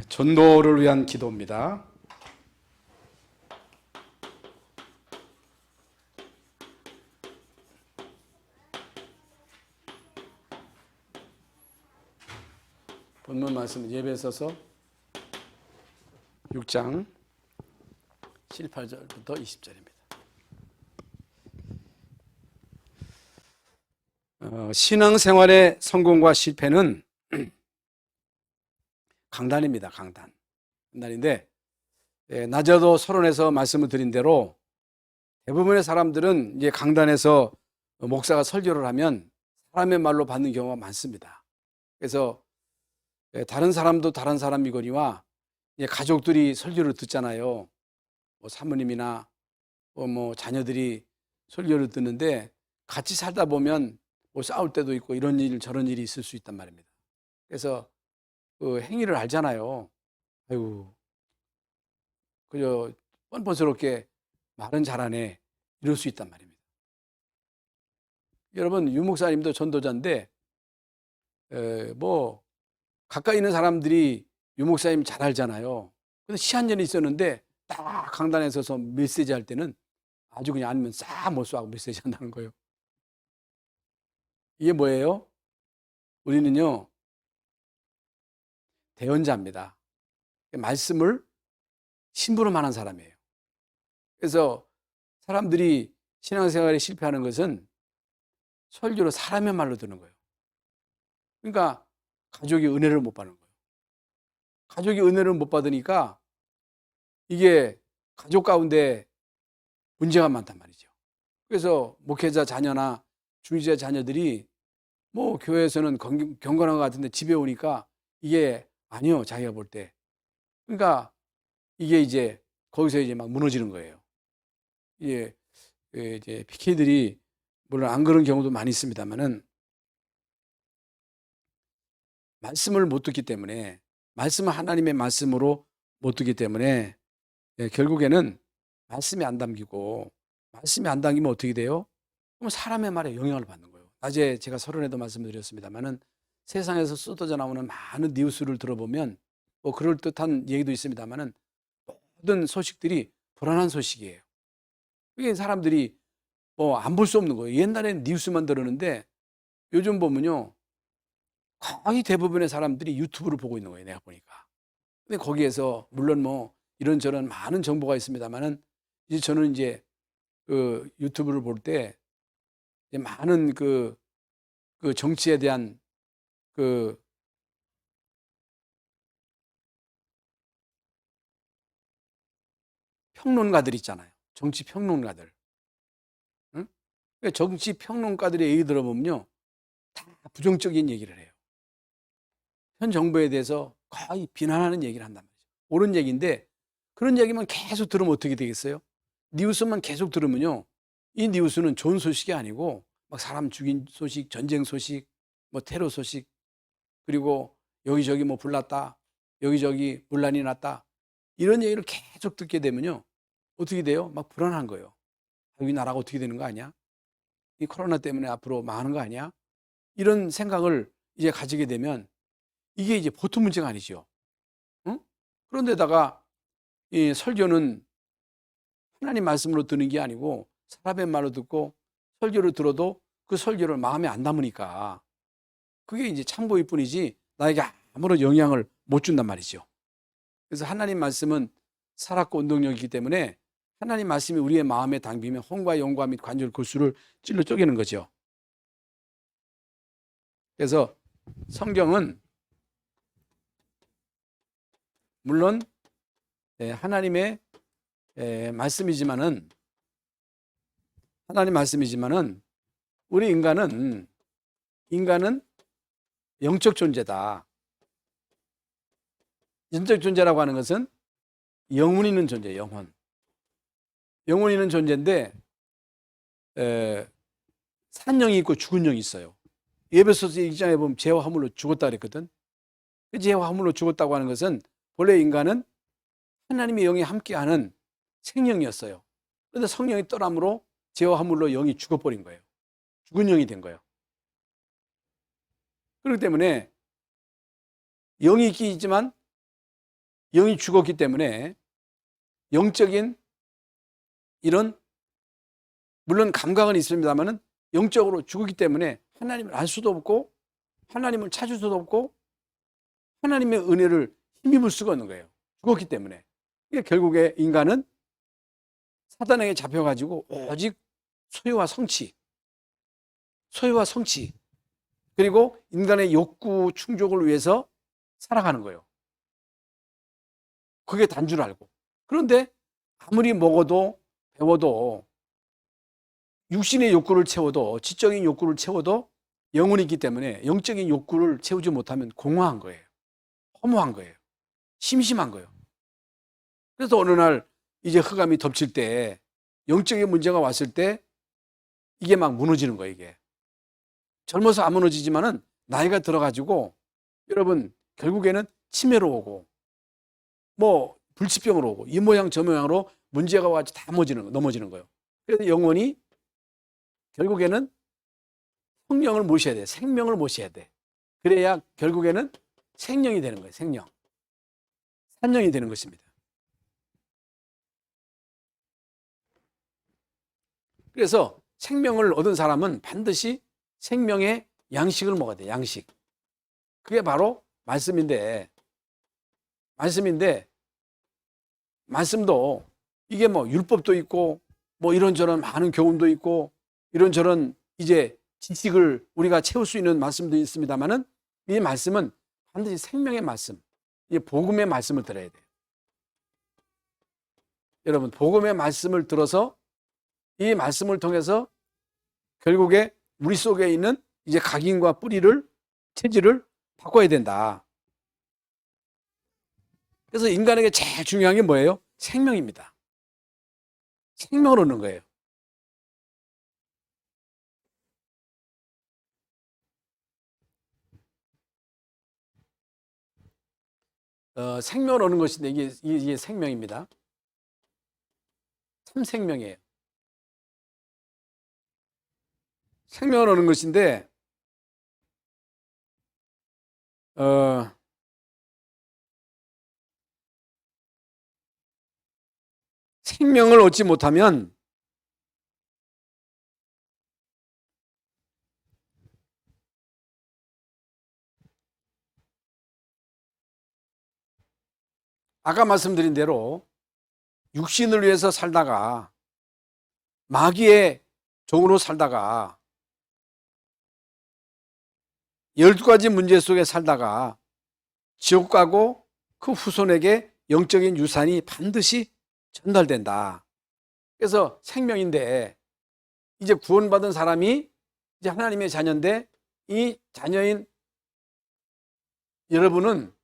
전도를 위한 기도입니다. 본문 말씀은 예배소서 6장 18절부터 20절입니다. 신앙생활의 성공과 실패는 강단입니다. 강단인데 낮에도 서론에서 말씀을 드린 대로 대부분의 사람들은 이제 강단에서 목사가 설교를 하면 사람의 말로 받는 경우가 많습니다. 그래서 다른 사람도 다른 사람이거니와 가족들이 설교를 듣잖아요. 뭐 사모님이나 뭐 자녀들이 설교를 듣는데 같이 살다 보면 뭐 싸울 때도 있고 이런 일 저런 일이 있을 수 있단 말입니다. 그래서 그 행위를 알잖아요. 아이고, 그저 뻔뻔스럽게 말은 잘하네 이럴 수 있단 말입니다. 여러분 유목사님도 전도자인데 뭐 가까이 있는 사람들이 유목사님 잘 알잖아요. 근데 시한전이 있었는데 딱 강단에 서서 메시지 할 때는 아주 그냥 아니면 싹 못 쏘고 메시지 한다는 거예요. 이게 뭐예요? 우리는요 대언자입니다. 말씀을 심부름하는 사람이에요. 그래서 사람들이 신앙생활에 실패하는 것은 설교로 사람의 말로 듣는 거예요. 그러니까 가족이 은혜를 못 받는 거예요. 가족이 은혜를 못 받으니까 이게 가족 가운데 문제가 많단 말이죠. 그래서 목회자 자녀나 중지자 자녀들이 뭐 교회에서는 경건한 것 같은데 집에 오니까 이게 아니요, 자기가 볼 때. 그러니까 이게 이제 거기서 이제 막 무너지는 거예요. 이게 이제 PK들이 물론 안 그런 경우도 많이 있습니다만은 말씀을 못 듣기 때문에 말씀은 하나님의 말씀으로 못 듣기 때문에 결국에는 말씀이 안 담기고 말씀이 안 담기면 어떻게 돼요? 그럼 사람의 말에 영향을 받는 거예요. 낮에 제가 서론에도 말씀을 드렸습니다만은 세상에서 쏟아져 나오는 많은 뉴스를 들어보면 뭐 그럴듯한 얘기도 있습니다만은 모든 소식들이 불안한 소식이에요. 이게 사람들이 뭐 안 볼 수 없는 거예요. 옛날에는 뉴스만 들었는데 요즘 보면요 거의 대부분의 사람들이 유튜브를 보고 있는 거예요. 내가 보니까. 근데 거기에서 물론 뭐 이런저런 많은 정보가 있습니다만은 이제 저는 이제 그 유튜브를 볼 때 많은 그 정치에 대한 그 평론가들 있잖아요. 정치 평론가들. 응? 정치 평론가들의 얘기 들어보면요. 다 부정적인 얘기를 해요. 현 정부에 대해서 거의 비난하는 얘기를 한단 말이죠. 옳은 얘기인데 그런 얘기만 계속 들으면 어떻게 되겠어요? 뉴스만 계속 들으면요. 이 뉴스는 좋은 소식이 아니고 막 사람 죽인 소식, 전쟁 소식, 뭐 테러 소식, 그리고 여기저기 뭐 불났다, 여기저기 문란이 났다 이런 얘기를 계속 듣게 되면요. 어떻게 돼요? 막 불안한 거예요. 이 나라가 어떻게 되는 거 아니야? 이 코로나 때문에 앞으로 망하는 거 아니야? 이런 생각을 이제 가지게 되면 이게 이제 보통 문제가 아니죠. 응? 그런데다가 이 설교는 하나님 말씀으로 듣는 게 아니고 사람의 말로 듣고 설교를 들어도 그 설교를 마음에 안 담으니까 그게 이제 참고일 뿐이지 나에게 아무런 영향을 못 준단 말이죠. 그래서 하나님 말씀은 살았고 운동력이기 때문에 하나님 말씀이 우리의 마음에 담기면 혼과 영과 및 관절 골수를 찔러 쪼개는 거죠. 그래서 성경은 물론 하나님의 말씀이지만은 우리 인간은 영적 존재다. 영적 존재라고 하는 것은 영혼 있는 존재예요. 영혼 있는 존재인데 산 영이 있고 죽은 영이 있어요. 에베소서 2장에 보면 죄와 허물로 죽었다 그랬거든. 죄와 허물로 죽었다고 하는 것은 본래 인간은 하나님의 영이 함께하는 생명이었어요. 그런데 성령이 떠남으로 죄와 허물로 영이 죽어버린 거예요. 죽은 영이 된 거예요. 그렇기 때문에 영이 있긴 있지만 영이 죽었기 때문에 영적인 이런 물론 감각은 있습니다만은 영적으로 죽었기 때문에 하나님을 알 수도 없고 하나님을 찾을 수도 없고 하나님의 은혜를 힘입을 수가 없는 거예요. 죽었기 때문에. 그러니까 결국에 인간은 사단에게 잡혀가지고 오직 소유와 성취 그리고 인간의 욕구 충족을 위해서 살아가는 거예요. 그게 단 줄 알고. 그런데 아무리 먹어도 배워도 육신의 욕구를 채워도 지적인 욕구를 채워도 영혼이 있기 때문에 영적인 욕구를 채우지 못하면 공허한 거예요. 허무한 거예요. 심심한 거예요. 그래서 어느 날 이제 흑암이 덮칠 때 영적인 문제가 왔을 때 이게 막 무너지는 거예요. 이게 젊어서 안 무너지지만은 나이가 들어가지고 여러분 결국에는 치매로 오고 뭐 불치병으로 오고 이 모양 저 모양으로 문제가 와서 다 넘어지는 거예요. 그래서 영혼이 결국에는 성령을 모셔야 돼. 생명을 모셔야 돼. 그래야 결국에는 생명이 되는 거예요. 생명. 산령이 되는 것입니다. 그래서 생명을 얻은 사람은 반드시 생명의 양식을 먹어야 돼. 양식. 그게 바로 말씀인데 말씀도 이게 뭐 율법도 있고 뭐 이런저런 많은 교훈도 있고 이런저런 이제 지식을 우리가 채울 수 있는 말씀도 있습니다만은 이 말씀은 반드시 생명의 말씀, 이 복음의 말씀을 들어야 돼요. 여러분 복음의 말씀을 들어서 이 말씀을 통해서 결국에 우리 속에 있는 이제 각인과 뿌리를 체질을 바꿔야 된다. 그래서 인간에게 제일 중요한 게 뭐예요? 생명입니다. 생명을 얻는 거예요. 생명을 얻는 것인데 이게 생명입니다. 참 생명이에요. 생명을 얻는 것인데 생명을 얻지 못하면 아까 말씀드린 대로 육신을 위해서 살다가 마귀의 종으로 살다가 12가지 문제 속에 살다가 지옥 가고 그 후손에게 영적인 유산이 반드시 전달된다. 그래서 생명인데 이제 구원받은 사람이 이제 하나님의 자녀인데 이 자녀인 여러분은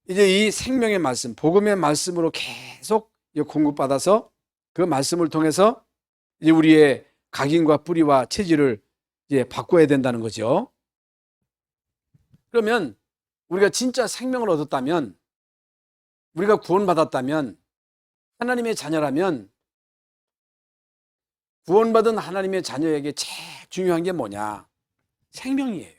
이제 이 생명의 말씀, 복음의 말씀으로 계속 공급받아서 그 말씀을 통해서 이제 우리의 각인과 뿌리와 체질을 이제 바꿔야 된다는 거죠. 그러면 우리가 진짜 생명을 얻었다면, 우리가 구원받았다면, 하나님의 자녀라면 구원받은 하나님의 자녀에게 제일 중요한 게 뭐냐? 생명이에요.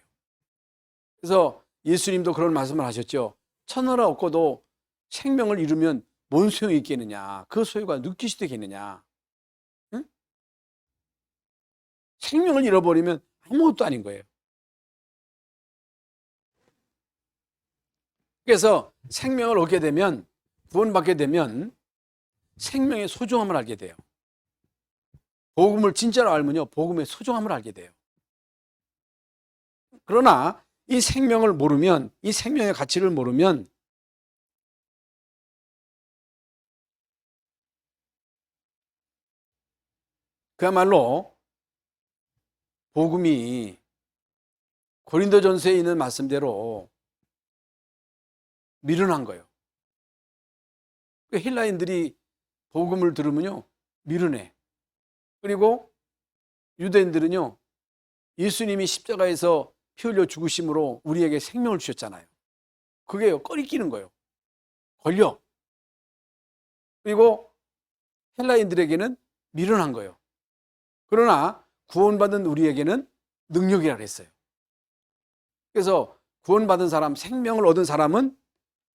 그래서 예수님도 그런 말씀을 하셨죠. 천하를 얻고도 생명을 잃으면 뭔 소용이 있겠느냐? 그 소유가 느끼시 되겠느냐? 응? 생명을 잃어버리면 아무것도 아닌 거예요. 그래서 생명을 얻게 되면, 구원받게 되면 생명의 소중함을 알게 돼요. 복음을 진짜로 알면요, 복음의 소중함을 알게 돼요. 그러나 이 생명을 모르면, 이 생명의 가치를 모르면 그야말로 복음이 고린도전서에 있는 말씀대로 미련한 거예요. 헬라인들이 복음을 들으면요, 미련해. 그리고 유대인들은요, 예수님이 십자가에서 피 흘려 죽으심으로 우리에게 생명을 주셨잖아요. 그게 꺼리끼는 거예요. 권력. 그리고 헬라인들에게는 미련한 거예요. 그러나 구원받은 우리에게는 능력이라 그랬어요. 그래서 구원받은 사람, 생명을 얻은 사람은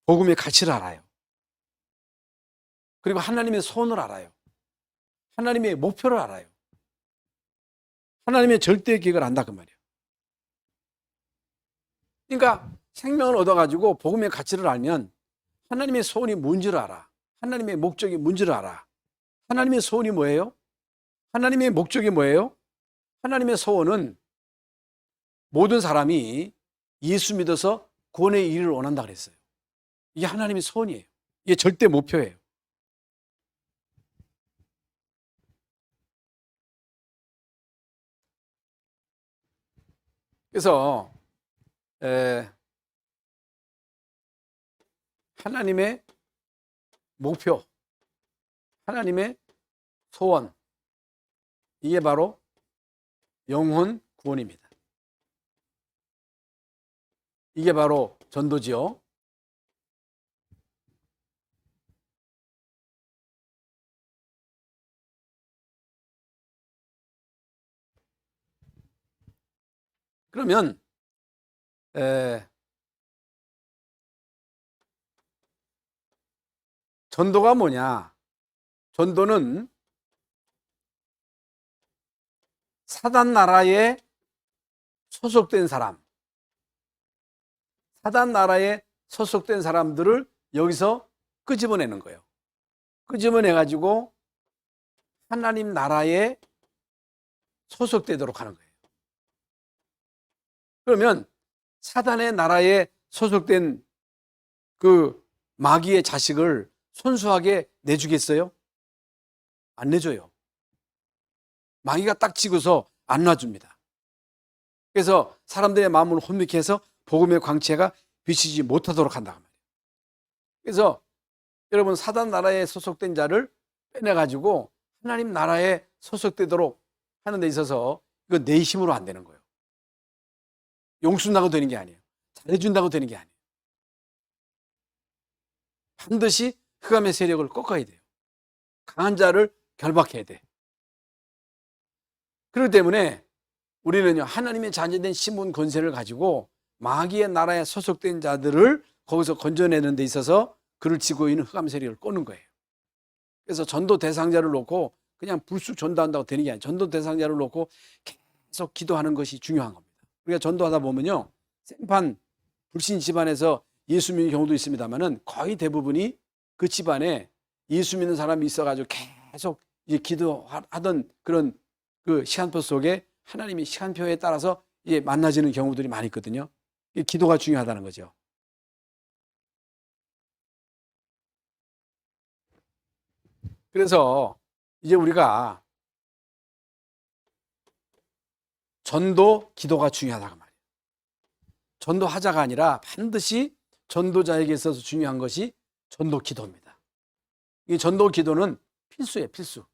복음의 가치를 알아요. 그리고 하나님의 소원을 알아요. 하나님의 목표를 알아요. 하나님의 절대 계획을 안다 그 말이에요. 그러니까 생명을 얻어가지고 복음의 가치를 알면 하나님의 소원이 뭔지를 알아. 하나님의 목적이 뭔지를 알아. 하나님의 소원이 뭐예요? 하나님의 목적이 뭐예요? 하나님의 소원은 모든 사람이 예수 믿어서 구원에 이르기를 원한다 그랬어요. 이게 하나님의 소원이에요. 이게 절대 목표예요. 그래서 하나님의 목표, 하나님의 소원, 이게 바로 영혼 구원입니다. 이게 바로 전도지요. 그러면 전도가 뭐냐? 전도는 사단 나라에 소속된 사람, 사단 나라에 소속된 사람들을 여기서 끄집어내는 거예요. 끄집어내가지고 하나님 나라에 소속되도록 하는 거예요. 그러면 사단의 나라에 소속된 그 마귀의 자식을 손수하게 내주겠어요? 안 내줘요. 마귀가 딱 치고서 안 놔줍니다. 그래서 사람들의 마음을 혼미케 해서 복음의 광채가 비치지 못하도록 한다 말이에요. 그래서 여러분 사단 나라에 소속된 자를 빼내가지고 하나님 나라에 소속되도록 하는 데 있어서 이거 내 힘으로 안 되는 거예요. 용순다고 되는 게 아니에요. 잘해준다고 되는 게 아니에요. 반드시 흑암의 세력을 꺾어야 돼요. 강한 자를 결박해야 돼. 그렇기 때문에 우리는요, 하나님의 자녀된 신분 권세를 가지고 마귀의 나라에 소속된 자들을 거기서 건져내는 데 있어서 그를 지고 있는 흑암 세력을 꺼는 거예요. 그래서 전도 대상자를 놓고 그냥 불쑥 전도한다고 되는 게 아니에요. 전도 대상자를 놓고 계속 기도하는 것이 중요한 겁니다. 우리가 전도하다 보면요, 생판 불신 집안에서 예수 믿는 경우도 있습니다만은 거의 대부분이 그 집안에 예수 믿는 사람이 있어가지고 계속 이제 기도하던 그런 그 시간표 속에 하나님이 시간표에 따라서 이제 만나지는 경우들이 많이 있거든요. 기도가 중요하다는 거죠. 그래서 이제 우리가 전도 기도가 중요하다고 말이에요. 전도하자가 아니라 반드시 전도자에게 있어서 중요한 것이 전도 기도입니다. 이 전도 기도는 필수예요, 필수.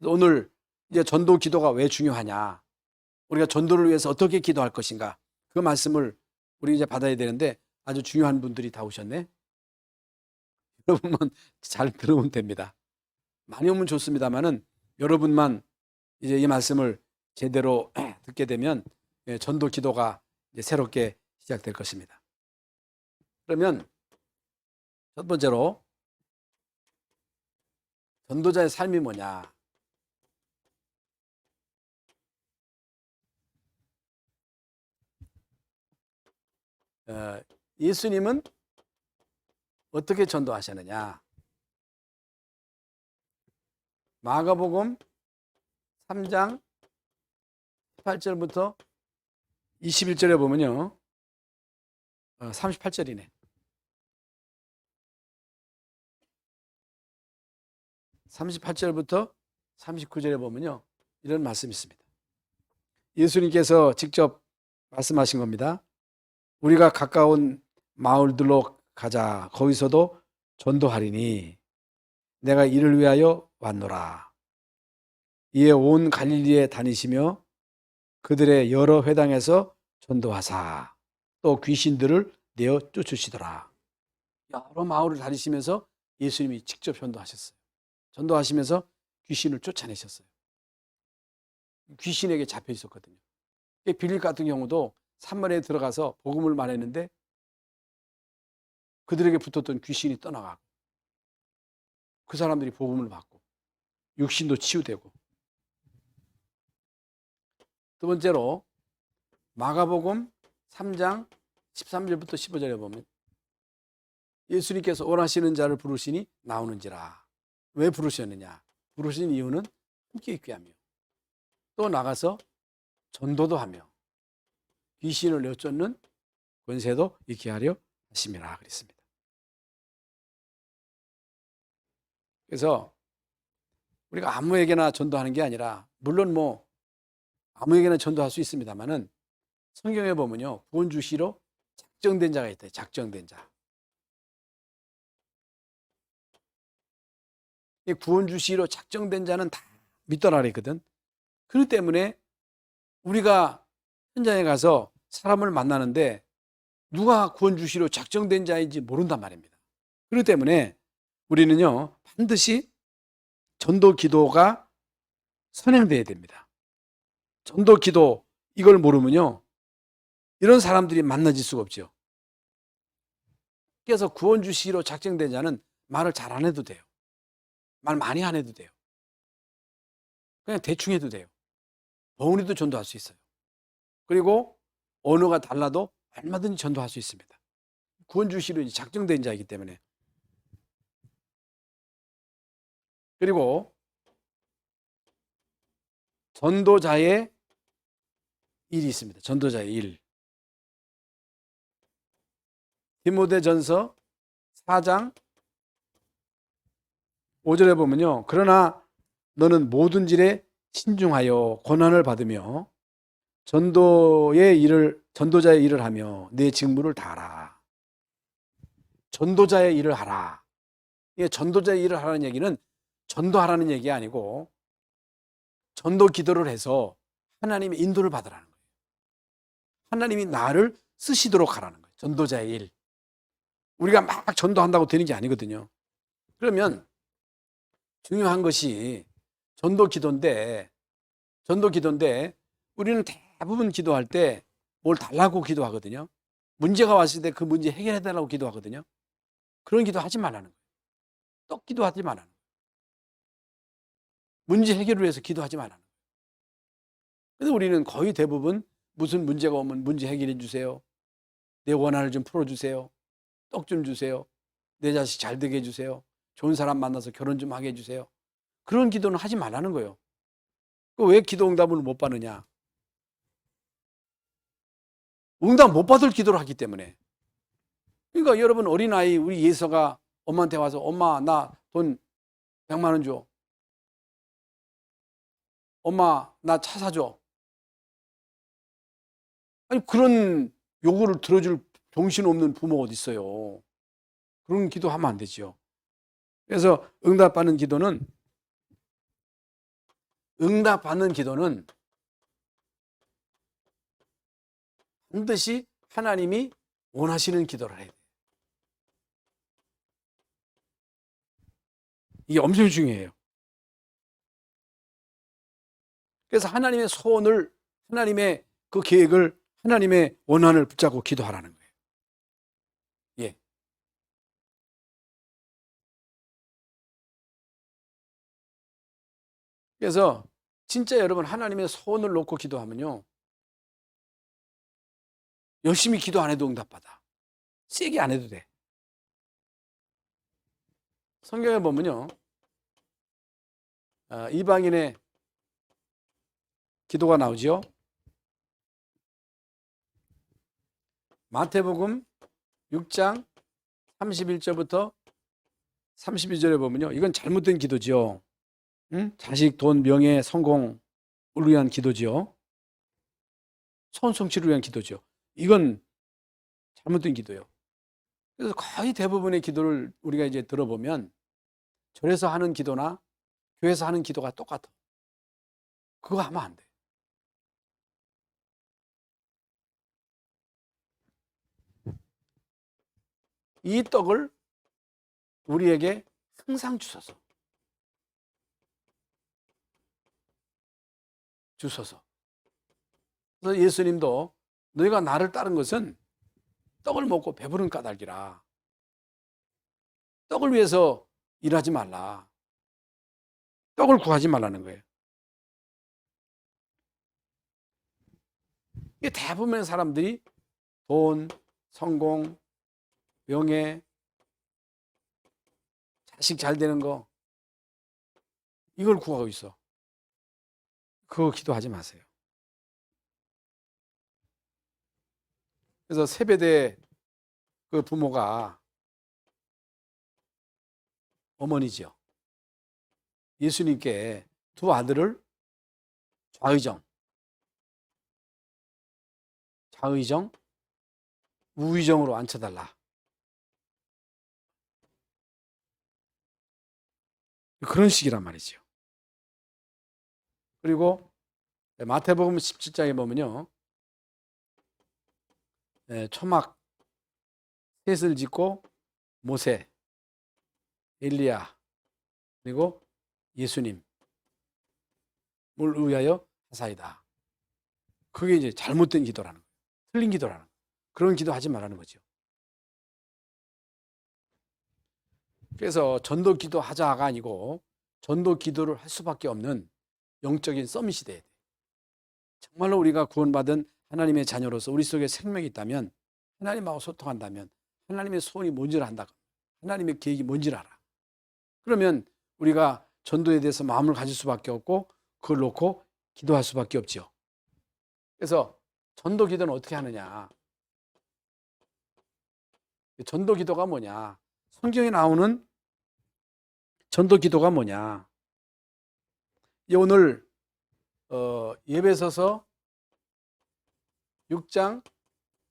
오늘 이제 전도 기도가 왜 중요하냐? 우리가 전도를 위해서 어떻게 기도할 것인가? 그 말씀을 우리 이제 받아야 되는데 아주 중요한 분들이 다 오셨네. 여러분만 잘 들으면 됩니다. 많이 오면 좋습니다만은 여러분만 이제 이 말씀을 제대로 듣게 되면 전도 기도가 이제 새롭게 시작될 것입니다. 그러면 첫 번째로 전도자의 삶이 뭐냐? 예수님은 어떻게 전도하셨느냐? 마가복음 3장 18절부터 21절에 보면요. 38절이네. 38절부터 39절에 보면요. 이런 말씀이 있습니다. 예수님께서 직접 말씀하신 겁니다. 우리가 가까운 마을들로 가자. 거기서도 전도하리니 내가 이를 위하여 왔노라. 이에 온 갈릴리에 다니시며 그들의 여러 회당에서 전도하사 또 귀신들을 내어 쫓으시더라. 여러 마을을 다니시면서 예수님이 직접 전도하셨어요. 전도하시면서 귀신을 쫓아내셨어요. 귀신에게 잡혀 있었거든요. 빌립 같은 경우도 산마리에 들어가서 복음을 말했는데 그들에게 붙었던 귀신이 떠나가고 그 사람들이 복음을 받고 육신도 치유되고. 두 번째로 마가복음 3장 13절부터 15절에 보면 예수님께서 원하시는 자를 부르시니 나오는지라. 왜 부르셨느냐? 부르신 이유는 함께 있게 하며 또 나가서 전도도 하며 귀신을 내쫓는 권세도 있게 하려 하심이라 그랬습니다. 그래서 우리가 아무에게나 전도하는 게 아니라, 물론 뭐 아무에게나 전도할 수 있습니다만은 성경에 보면요, 구원 주시러 작정된 자가 있다. 작정된 자. 이 구원 주시러 작정된 자는 다 믿더라 그랬거든. 그렇기 때문에 우리가 현장에 가서 사람을 만나는데 누가 구원 주시러 작정된 자인지 모른단 말입니다. 그렇기 때문에 우리는요, 반드시 전도 기도가 선행돼야 됩니다. 전도 기도, 이걸 모르면요, 이런 사람들이 만나질 수가 없죠. 그래서 구원 주시러 작정된 자는 말을 잘 안 해도 돼요. 말 많이 안 해도 돼요. 그냥 대충 해도 돼요. 버무리도 전도할 수 있어요. 그리고 언어가 달라도 얼마든지 전도할 수 있습니다. 구원 주시러 작정된 자이기 때문에. 그리고 전도자의 일이 있습니다. 전도자의 일. 디모데전서 4장 5절에 보면요, 그러나 너는 모든 일에 신중하여 고난을 받으며 전도자의 일을 하며 내 직무를 다하라. 전도자의 일을 하라. 이게 전도자의 일을 하라는 얘기는 전도하라는 얘기가 아니고 전도 기도를 해서 하나님의 인도를 받으라는 거예요. 하나님이 나를 쓰시도록 하라는 거예요. 전도자의 일. 우리가 막 전도한다고 되는 게 아니거든요. 그러면 중요한 것이 전도 기도인데 우리는 대부분 기도할 때 뭘 달라고 기도하거든요. 문제가 왔을 때 그 문제 해결해달라고 기도하거든요. 그런 기도 하지 말라는 거예요. 떡 기도하지 말라는 거예요. 문제 해결을 위해서 기도하지 말라는 거예요. 그래서 우리는 거의 대부분 무슨 문제가 오면 문제 해결해 주세요. 내 원한을 좀 풀어주세요. 떡 좀 주세요. 내 자식 잘 되게 해주세요. 좋은 사람 만나서 결혼 좀 하게 해주세요. 그런 기도는 하지 말라는 거예요. 왜 기도 응답을 못 받느냐? 응답 못 받을 기도를 하기 때문에. 그러니까 여러분, 어린아이, 우리 예서가 엄마한테 와서 엄마 나 돈 100만 원 줘. 엄마 나 차 사줘. 아니, 그런 요구를 들어줄 정신없는 부모가 어디 있어요. 그런 기도하면 안 되죠. 그래서 응답받는 기도는 반드시 하나님이 원하시는 기도를 해야 돼요. 이게 엄청 중요해요. 그래서 하나님의 소원을, 하나님의 그 계획을, 하나님의 원한을 붙잡고 기도하라는 거예요. 예. 그래서 진짜 여러분, 하나님의 소원을 놓고 기도하면요, 열심히 기도 안 해도 응답받아. 세게 안 해도 돼. 성경에 보면요, 이방인의 기도가 나오죠. 마태복음 6장 31절부터 32절에 보면요, 이건 잘못된 기도죠. 자식, 돈, 명예, 성공을 위한 기도죠. 소원 성취를 위한 기도죠. 이건 잘못된 기도예요. 그래서 거의 대부분의 기도를 우리가 이제 들어보면 절에서 하는 기도나 교회에서 하는 기도가 똑같아. 그거 하면 안 돼. 이 떡을 우리에게 항상 주소서. 그래서 예수님도 너희가 나를 따른 것은 떡을 먹고 배부른 까닭이라. 떡을 위해서 일하지 말라. 떡을 구하지 말라는 거예요. 이게 대부분의 사람들이 돈, 성공, 명예, 자식 잘 되는 거, 이걸 구하고 있어. 그거 기도하지 마세요. 그래서 세베대 그 부모가 어머니죠. 예수님께 두 아들을 좌의정, 우의정으로 앉혀달라. 그런 식이란 말이죠. 그리고 마태복음 17장에 보면요. 초막 셋을 짓고 모세, 엘리야, 그리고 예수님을 의하여 하사이다. 그게 이제 잘못된 기도라는 거예요. 틀린 기도라는 거예요. 그런 기도 하지 말라는 거죠. 그래서 전도 기도 하자가 아니고 전도 기도를 할 수밖에 없는 영적인 서밋이 돼야 돼요. 정말로 우리가 구원받은 하나님의 자녀로서 우리 속에 생명이 있다면, 하나님하고 소통한다면, 하나님의 소원이 뭔지를 안다. 하나님의 계획이 뭔지를 알아. 그러면 우리가 전도에 대해서 마음을 가질 수밖에 없고 그걸 놓고 기도할 수밖에 없죠. 그래서 전도 기도는 어떻게 하느냐. 전도 기도가 뭐냐. 성경에 나오는 전도 기도가 뭐냐. 오늘 예배서서 6장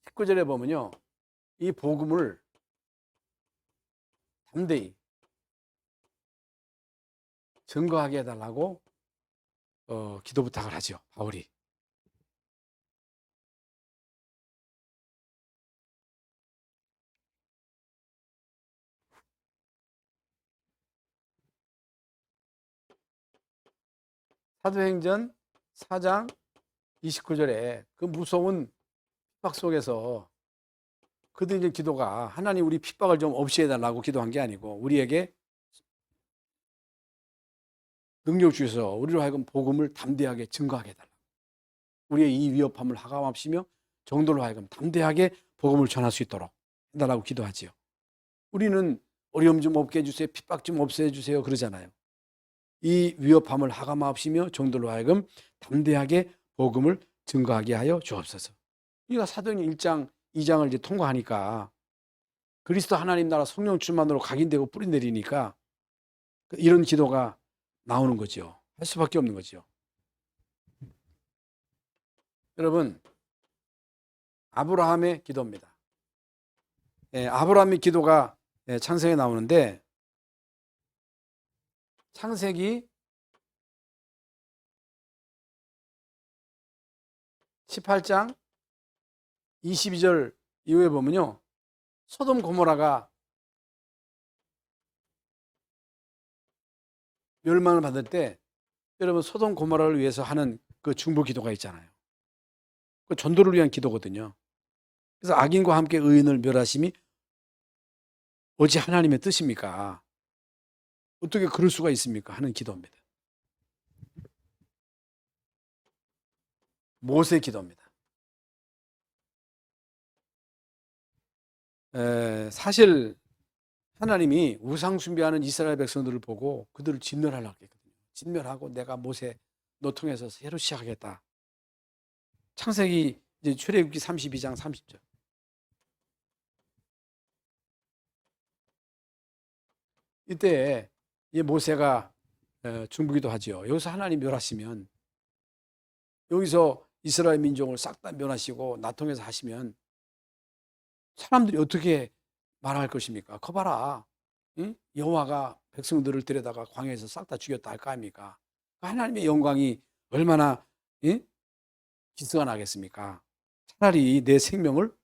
19절에 보면요. 이 복음을 담대히 증거하게 해달라고 기도 부탁을 하죠. 바울이. 사도행전 4장 29절에 그 무서운 핍박 속에서 그들의 기도가 하나님 우리 핍박을 좀 없이 해달라고 기도한 게 아니고 우리에게 능력 주셔서 우리로 하여금 복음을 담대하게 증거하게 해달라. 우리의 이 위협함을 하감없이며 정도로 하여금 담대하게 복음을 전할 수 있도록 해달라고 기도하지요. 우리는 어려움 좀 없게 해주세요. 핍박 좀 없애 주세요. 그러잖아요. 이 위협함을 하감없이며 정도로 하여금 담대하게 복음을 증거하게 하여 주옵소서. 우리가 사도행전 1장, 2장을 이제 통과하니까 그리스도 하나님 나라 성령 충만으로 각인되고 뿌리내리니까 이런 기도가 나오는 거죠. 할 수밖에 없는 거죠. 여러분, 아브라함의 기도입니다. 아브라함의 기도가 창세기에 나오는데 창세기 18장 22절 이후에 보면요. 소돔 고모라가 멸망을 받을 때 여러분 소돔 고모라를 위해서 하는 그 중보 기도가 있잖아요. 그 전도를 위한 기도거든요. 그래서 악인과 함께 의인을 멸하심이 어찌 하나님의 뜻입니까? 어떻게 그럴 수가 있습니까? 하는 기도입니다. 모세 기도입니다. 사실 하나님이 우상 숭배하는 이스라엘 백성들을 보고 그들을 진멸하려고 했거든요. 진멸하고 내가 모세 너 통해서 새로 시작하겠다. 창세기 이제 출애굽기 32장 30절. 이때 이 모세가 중보기도 하죠. 여기서 하나님 멸하시면 여기서 이스라엘 민족을 싹 다 멸하시고 나 통해서 하시면 사람들이 어떻게 말할 것입니까? 거봐라. 응? 여호와가 백성들을 데려다가 광야에서 싹 다 죽였다 할 거 아닙니까? 하나님의 영광이 얼마나 기스가 나겠습니까? 차라리 내 생명을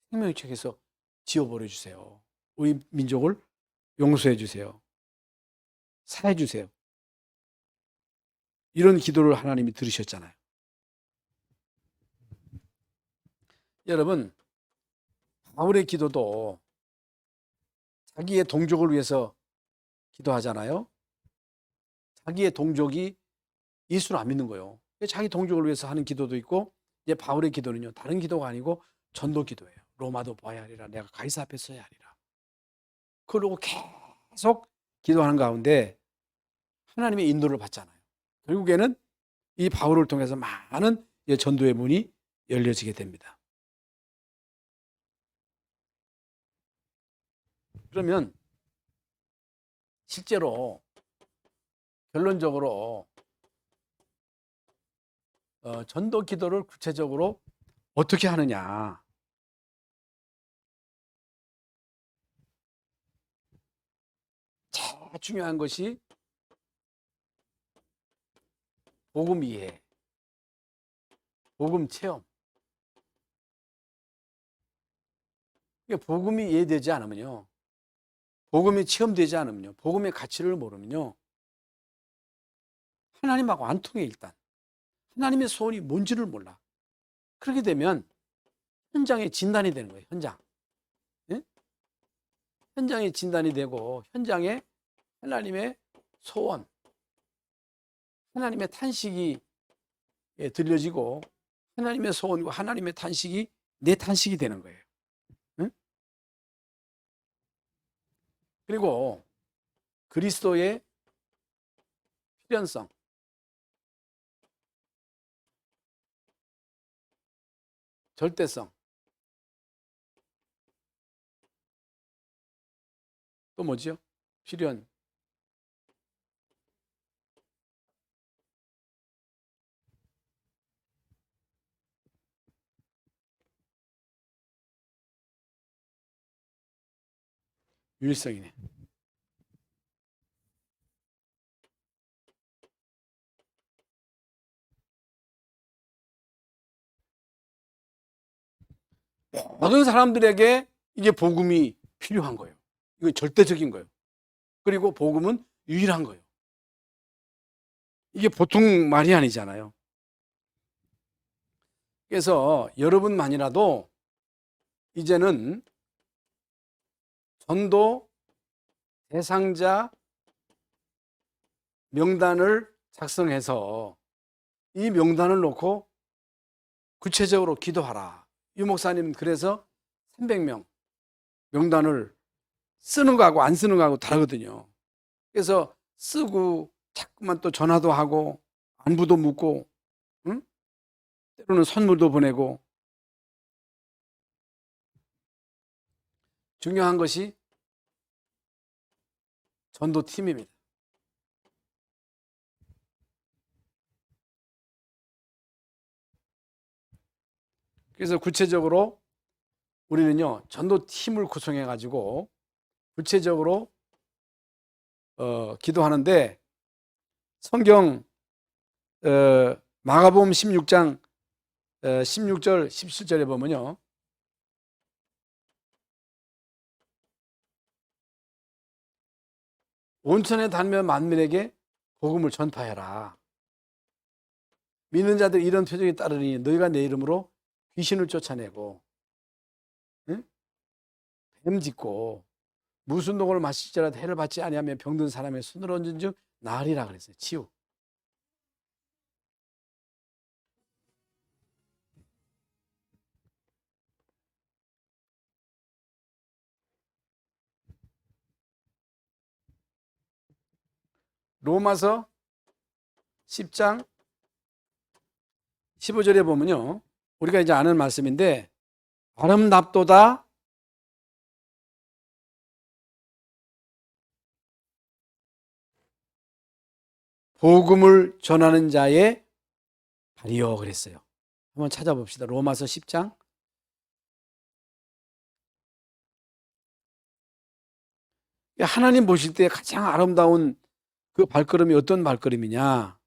생명의 책에서 지워버려 주세요. 우리 민족을 용서해 주세요. 사해 주세요. 이런 기도를 하나님이 들으셨잖아요. 여러분, 바울의 기도도 자기의 동족을 위해서 기도하잖아요. 자기의 동족이 예수를 안 믿는 거예요. 자기 동족을 위해서 하는 기도도 있고, 이제 바울의 기도는요, 다른 기도가 아니고 전도 기도예요. 로마도 보아야 하리라, 내가 가이사 앞에 서야 하리라. 그러고 계속 기도하는 가운데 하나님의 인도를 받잖아요. 결국에는 이 바울을 통해서 많은 전도의 문이 열려지게 됩니다. 그러면 실제로 결론적으로 전도 기도를 구체적으로 어떻게 하느냐. 제일 중요한 것이 복음 이해, 복음 체험. 복음이 이해되지 않으면요, 복음이 체험되지 않으면요, 복음의 가치를 모르면요, 하나님하고 안 통해. 일단 하나님의 소원이 뭔지를 몰라. 그렇게 되면 현장에 진단이 되는 거예요. 현장에 진단이 되고, 현장에 하나님의 소원, 하나님의 탄식이 들려지고, 하나님의 소원과 하나님의 탄식이 내 탄식이 되는 거예요. 그리고 그리스도의 필연성, 절대성, 또 뭐지요? 필연, 유일성이네. 모든 사람들에게 이게 복음이 필요한 거예요. 이거 절대적인 거예요. 그리고 복음은 유일한 거예요. 이게 보통 말이 아니잖아요. 그래서 여러분만이라도 이제는 전도 대상자 명단을 작성해서 이 명단을 놓고 구체적으로 기도하라. 유 목사님 그래서 300명 명단을 쓰는 거하고 안 쓰는 거하고 다르거든요. 그래서 쓰고 자꾸만 또 전화도 하고 안부도 묻고, 응? 때로는 선물도 보내고. 중요한 것이 전도팀입니다. 그래서 구체적으로 우리는요, 전도팀을 구성해 가지고 구체적으로 기도하는데, 성경 마가복음 16장 16절 17절에 보면요, 온천에 닿으면 만민에게 복음을 전파해라. 믿는 자들 이런 표적이 따르니 너희가 내 이름으로 귀신을 쫓아내고, 응? 뱀 짖고 무슨 독을 마실지라도 해를 받지 아니하면 병든 사람의 손을 얹은 즉 나으리라 그랬어요. 치유. 로마서 10장 15절에 보면요, 우리가 이제 아는 말씀인데, 아름답도다 복음을 전하는 자의 발이요 그랬어요. 한번 찾아봅시다. 로마서 10장. 하나님 보실 때 가장 아름다운 그 발걸음이 어떤 발걸음이냐?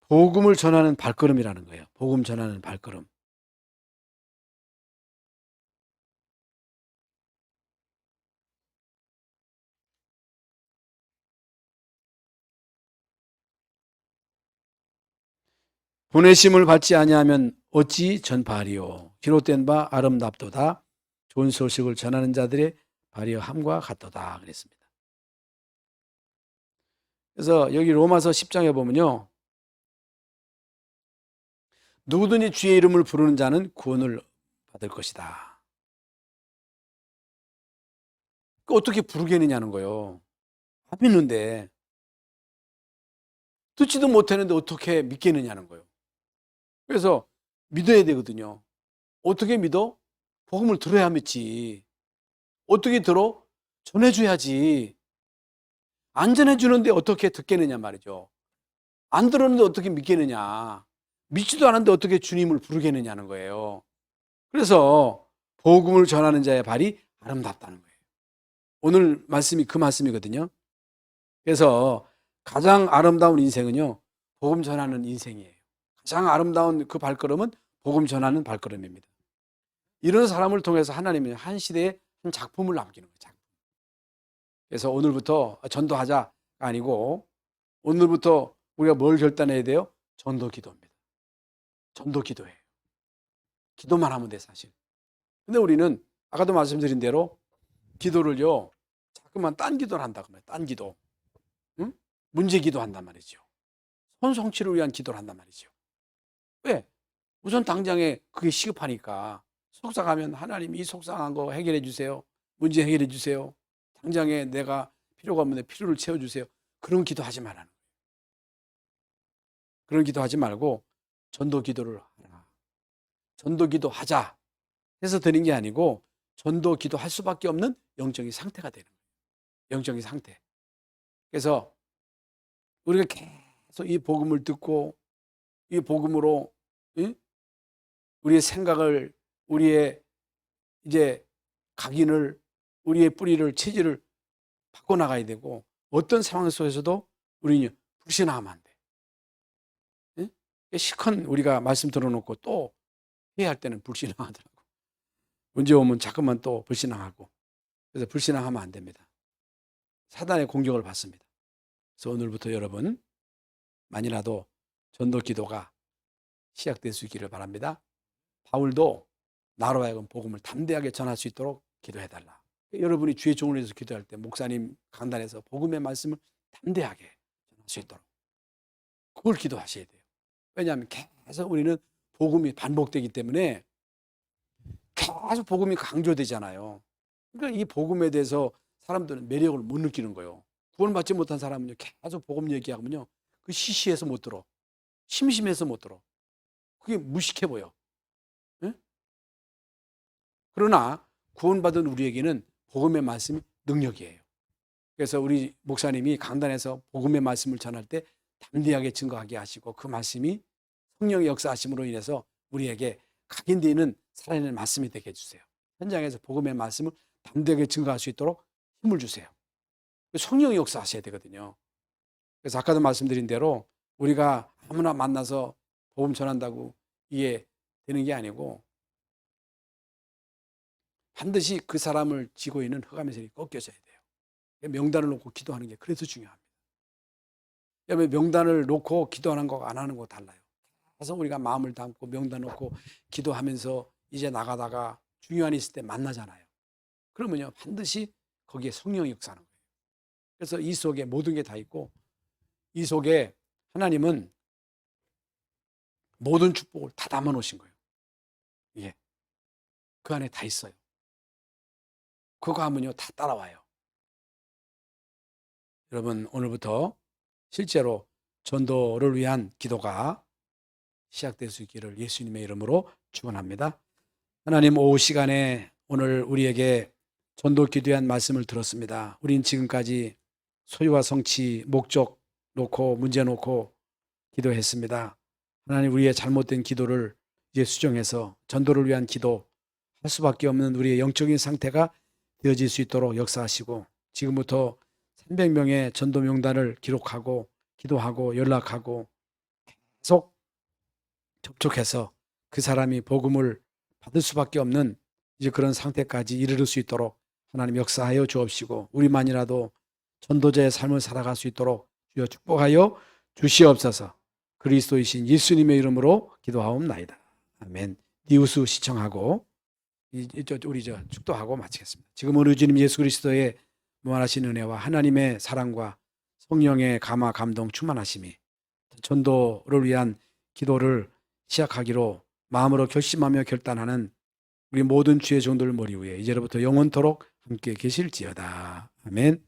복음을 전하는 발걸음이라는 거예요. 복음 전하는 발걸음. 보내심을 받지 아니하면 어찌 전파하리요? 기록된 바 아름답도다 좋은 소식을 전하는 자들의 발이여 함과 같도다 그랬습니다. 그래서 여기 로마서 10장에 보면요. 누구든지 주의 이름을 부르는 자는 구원을 받을 것이다. 어떻게 부르겠느냐는 거예요. 안 믿는데. 듣지도 못했는데 어떻게 믿겠느냐는 거예요. 그래서 믿어야 되거든요. 어떻게 믿어? 복음을 들어야 믿지. 어떻게 들어? 전해줘야지. 안 전해주는데 어떻게 듣겠느냐 말이죠. 안 들었는데 어떻게 믿겠느냐. 믿지도 않았는데 어떻게 주님을 부르겠느냐는 거예요. 그래서 복음을 전하는 자의 발이 아름답다는 거예요. 오늘 말씀이 그 말씀이거든요. 그래서 가장 아름다운 인생은요, 복음 전하는 인생이에요. 가장 아름다운 그 발걸음은 복음 전하는 발걸음입니다. 이런 사람을 통해서 하나님은 한 시대에 한 작품을 남기는 거예요. 작품. 그래서 오늘부터 전도하자가 아니고 오늘부터 우리가 뭘 결단해야 돼요? 전도 기도입니다. 전도 기도예요. 기도만 하면 돼 사실. 근데 우리는 아까도 말씀드린 대로 기도를요 자꾸만 딴 기도를 한다고 말해요. 딴 기도. 응? 문제 기도한단 말이죠. 손성취를 위한 기도를 한단 말이죠. 왜? 우선 당장에 그게 시급하니까 속상하면 하나님 이 속상한 거 해결해 주세요. 문제 해결해 주세요. 당장에 내가 필요가 없는데 필요를 채워주세요. 그런 기도하지 말라는 거예요. 그런 기도하지 말고 전도 기도를 하라. 전도 기도하자 해서 되는 게 아니고 전도 기도할 수밖에 없는 영적인 상태가 되는 거예요. 영적인 상태. 그래서 우리가 계속 이 복음을 듣고 이 복음으로 우리의 생각을 우리의 이제 각인을 우리의 뿌리를 체질을 바꿔나가야 되고 어떤 상황 속에서도 우리는 불신하면 안 돼. 시컨 우리가 말씀 들어놓고 또 회의할 때는 불신하더라고. 문제 오면 자꾸만 또 불신하고. 그래서 불신하면 안 됩니다. 사단의 공격을 받습니다. 그래서 오늘부터 여러분 만이라도 전도 기도가 시작될 수 있기를 바랍니다. 바울도 나로 하여금 복음을 담대하게 전할 수 있도록 기도해달라. 여러분이 주의 종을 위해서 기도할 때 목사님 강단에서 복음의 말씀을 담대하게 전할 수 있도록 그걸 기도하셔야 돼요. 왜냐하면 계속 우리는 복음이 반복되기 때문에 계속 복음이 강조되잖아요. 그러니까 이 복음에 대해서 사람들은 매력을 못 느끼는 거예요. 구원받지 못한 사람은요 계속 복음 얘기하면요 그 시시해서 못 들어. 심심해서 못 들어. 그게 무식해 보여. 네? 그러나 구원받은 우리에게는 복음의 말씀이 능력이에요. 그래서 우리 목사님이 강단에서 복음의 말씀을 전할 때 담대하게 증거하게 하시고 그 말씀이 성령의 역사하심으로 인해서 우리에게 각인되어 있는 살아있는 말씀이 되게 해주세요. 현장에서 복음의 말씀을 담대하게 증거할 수 있도록 힘을 주세요. 성령의 역사하셔야 되거든요. 그래서 아까도 말씀드린 대로 우리가 아무나 만나서 복음 전한다고 이게 되는 게 아니고 반드시 그 사람을 지고 있는 흑암의 꺾여져야 돼요. 명단을 놓고 기도하는 게 그래서 중요합니다. 왜냐하면 명단을 놓고 기도하는 거와 안 하는 거 달라요. 그래서 우리가 마음을 담고 명단 놓고 기도하면서 이제 나가다가 중요한 일 있을 때 만나잖아요. 그러면요 반드시 거기에 성령이 역사하는 거예요. 그래서 이 속에 모든 게 다 있고 이 속에 하나님은 모든 축복을 다 담아 놓으신 거예요. 예. 그 안에 다 있어요. 그거 하면요 다 따라와요. 여러분 오늘부터 실제로 전도를 위한 기도가 시작될 수 있기를 예수님의 이름으로 축원합니다. 하나님 오후 시간에 오늘 우리에게 전도 기도에 대한 말씀을 들었습니다. 우린 지금까지 소유와 성취, 목적 놓고 문제 놓고 기도했습니다. 하나님 우리의 잘못된 기도를 이제 수정해서 전도를 위한 기도 할 수밖에 없는 우리의 영적인 상태가 되어질 수 있도록 역사하시고 지금부터 300명의 전도 명단을 기록하고 기도하고 연락하고 계속 접촉해서 그 사람이 복음을 받을 수밖에 없는 이제 그런 상태까지 이르를 수 있도록 하나님 역사하여 주옵시고 우리만이라도 전도자의 삶을 살아갈 수 있도록 주여 축복하여 주시옵소서. 그리스도이신 예수님의 이름으로 기도하옵나이다. 아멘. 니우스 시청하고 우리 축도하고 마치겠습니다. 지금 우리 주님 예수 그리스도의 무한하신 은혜와 하나님의 사랑과 성령의 감화 감동 충만하심이 전도를 위한 기도를 시작하기로 마음으로 결심하며 결단하는 우리 모든 주의 종들 머리 위에 이제로부터 영원토록 함께 계실지어다. 아멘.